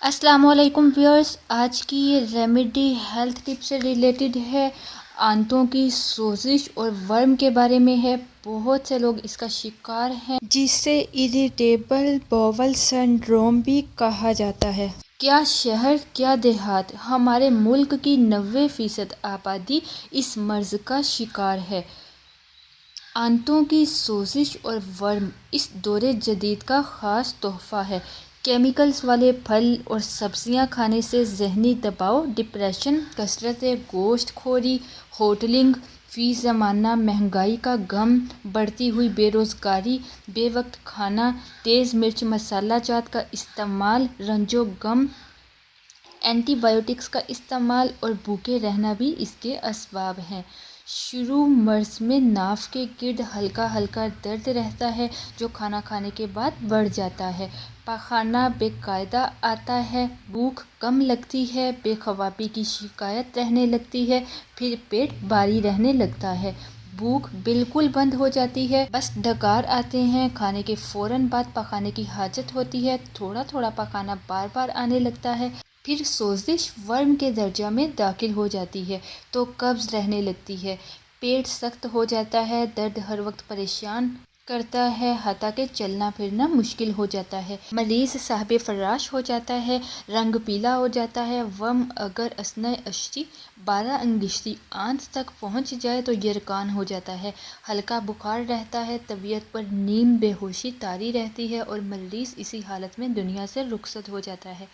السلام علیکم ویورز، آج کی یہ ریمیڈی ہیلتھ ٹپ سے ریلیٹڈ ہے۔ آنتوں کی سوزش اور ورم کے بارے میں ہے۔ بہت سے لوگ اس کا شکار ہیں جسے اریٹیبل باؤل سنڈروم بھی کہا جاتا ہے۔ کیا شہر کیا دیہات، ہمارے ملک کی 90% آبادی اس مرض کا شکار ہے۔ آنتوں کی سوزش اور ورم اس دور جدید کا خاص تحفہ ہے۔ کیمیکلز والے پھل اور سبزیاں کھانے سے ذہنی دباؤ، ڈپریشن، کثرت گوشت خوری، ہوٹلنگ، فی زمانہ مہنگائی کا غم، بڑھتی ہوئی بے روزگاری، بے وقت کھانا، تیز مرچ مسالہ جات کا استعمال، رنج و غم، اینٹی بایوٹکس کا استعمال اور بھوکے رہنا بھی اس کے اسباب ہیں۔ شروع مرض میں ناف کے گرد ہلکا ہلکا درد رہتا ہے جو کھانا کھانے کے بعد بڑھ جاتا ہے۔ پاخانہ بے قاعدہ آتا ہے، بھوک کم لگتی ہے، بے خوابی کی شکایت رہنے لگتی ہے، پھر پیٹ بھاری رہنے لگتا ہے، بھوک بالکل بند ہو جاتی ہے، بس ڈکار آتے ہیں، کھانے کے فوراً بعد پخانے کی حاجت ہوتی ہے، تھوڑا تھوڑا پخانا بار بار آنے لگتا ہے، پھر سوزش ورم کے درجہ میں داخل ہو جاتی ہے تو قبض رہنے لگتی ہے، پیٹ سخت ہو جاتا ہے، درد ہر وقت پریشان کرتا ہے، حتیٰ کہ چلنا پھرنا مشکل ہو جاتا ہے، مریض صاحب فراش ہو جاتا ہے، رنگ پیلا ہو جاتا ہے۔ ورم اگر اثناء اشری 12 انگشتی آنت تک پہنچ جائے تو یرقان ہو جاتا ہے، ہلکا بخار رہتا ہے، طبیعت پر نیم بے ہوشی طاری رہتی ہے اور مریض اسی حالت میں دنیا سے رخصت ہو جاتا ہے۔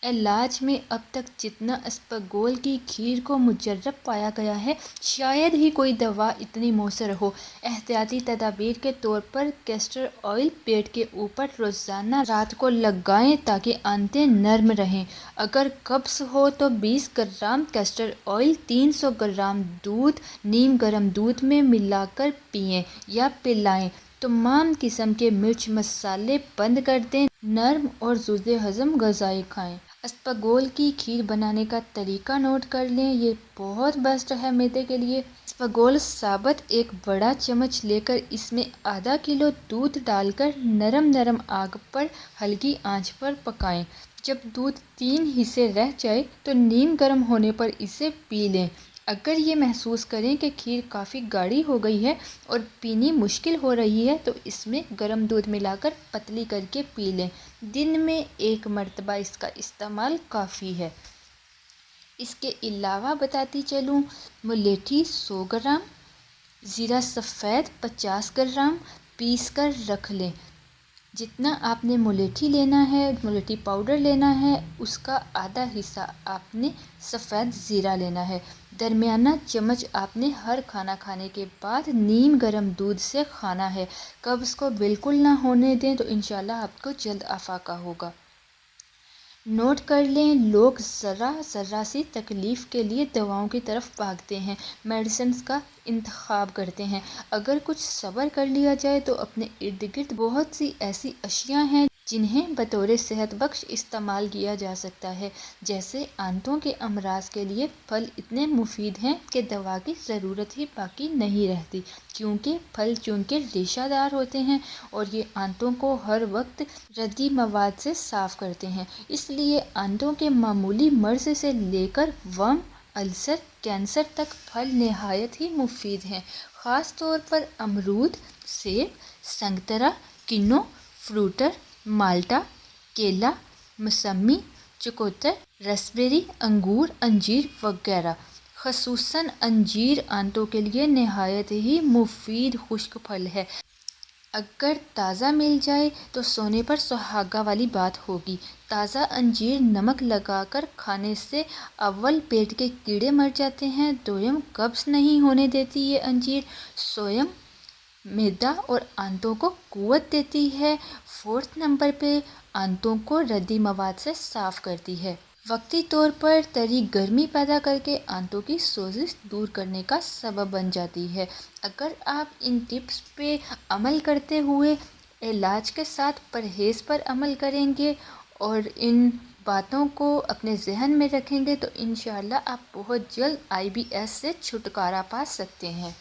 علاج میں اب تک جتنا اسپغول کی کھیر کو مجرب پایا گیا ہے، شاید ہی کوئی دوا اتنی مؤثر ہو۔ احتیاطی تدابیر کے طور پر کیسٹر آئل پیٹ کے اوپر روزانہ رات کو لگائیں تاکہ آنتیں نرم رہیں۔ اگر قبض ہو تو 20 گرام کیسٹر آئل 300 گرام دودھ نیم گرم دودھ میں ملا کر پئیں یا پلائیں۔ تمام قسم کے مرچ مسالے بند کر دیں، نرم اور زود ہضم غذائیں کھائیں۔ اسپغول کی کھیر بنانے کا طریقہ نوٹ کر لیں، یہ بہت بیسٹ ہے معدے کے لیے۔ اسپغول ثابت ایک بڑا چمچ لے کر اس میں آدھا کلو دودھ ڈال کر نرم نرم آگ پر ہلکی آنچ پر پکائیں۔ جب دودھ 3 حصے رہ جائے تو نیم گرم ہونے پر اسے پی لیں۔ اگر یہ محسوس کریں کہ کھیر کافی گاڑھی ہو گئی ہے اور پینی مشکل ہو رہی ہے تو اس میں گرم دودھ ملا کر پتلی کر کے پی لیں۔ دن میں 1 مرتبہ اس کا استعمال کافی ہے۔ اس کے علاوہ بتاتی چلوں، ملیٹھی 100 گرام، زیرہ سفید 50 گرام پیس کر رکھ لیں۔ جتنا آپ نے ملیٹھی لینا ہے، ملیٹھی پاؤڈر لینا ہے، اس کا آدھا حصہ آپ نے سفید زیرہ لینا ہے۔ درمیانہ چمچ آپ نے ہر کھانا کھانے کے بعد نیم گرم دودھ سے کھانا ہے۔ قبض کو بالکل نہ ہونے دیں تو انشاءاللہ آپ کو جلد افاقہ ہوگا۔ نوٹ کر لیں، لوگ ذرا سی تکلیف کے لیے دواؤں کی طرف بھاگتے ہیں، میڈیسنز کا انتخاب کرتے ہیں۔ اگر کچھ صبر کر لیا جائے تو اپنے ارد گرد بہت سی ایسی اشیاء ہیں جنہیں بطور صحت بخش استعمال کیا جا سکتا ہے۔ جیسے آنتوں کے امراض کے لیے پھل اتنے مفید ہیں کہ دوا کی ضرورت ہی باقی نہیں رہتی، کیونکہ پھل چونکہ ریشہ دار ہوتے ہیں اور یہ آنتوں کو ہر وقت ردی مواد سے صاف کرتے ہیں، اس لیے آنتوں کے معمولی مرض سے لے کر ورم، السر، کینسر تک پھل نہایت ہی مفید ہیں۔ خاص طور پر امرود، سیب، سنگترا، کنو، فروٹر، مالٹا، کیلا، موسمی، چکوتر، راسبیری، انگور، انجیر وغیرہ۔ خصوصاً انجیر آنتوں کے لیے نہایت ہی مفید خشک پھل ہے۔ اگر تازہ مل جائے تو سونے پر سہاگا والی بات ہوگی۔ تازہ انجیر نمک لگا کر کھانے سے اول پیٹ کے کیڑے مر جاتے ہیں، دوم قبض نہیں ہونے دیتی یہ انجیر، سوم معدہ اور آنتوں کو قوت دیتی ہے، 4 نمبر پہ آنتوں کو ردی مواد سے صاف کرتی ہے۔ وقتی طور پر طری گرمی پیدا کر کے آنتوں کی سوزش دور کرنے کا سبب بن جاتی ہے۔ اگر آپ ان ٹپس پہ عمل کرتے ہوئے علاج کے ساتھ پرہیز پر عمل کریں گے اور ان باتوں کو اپنے ذہن میں رکھیں گے تو انشاءاللہ آپ بہت جلد IBS سے چھٹکارا پا سکتے ہیں۔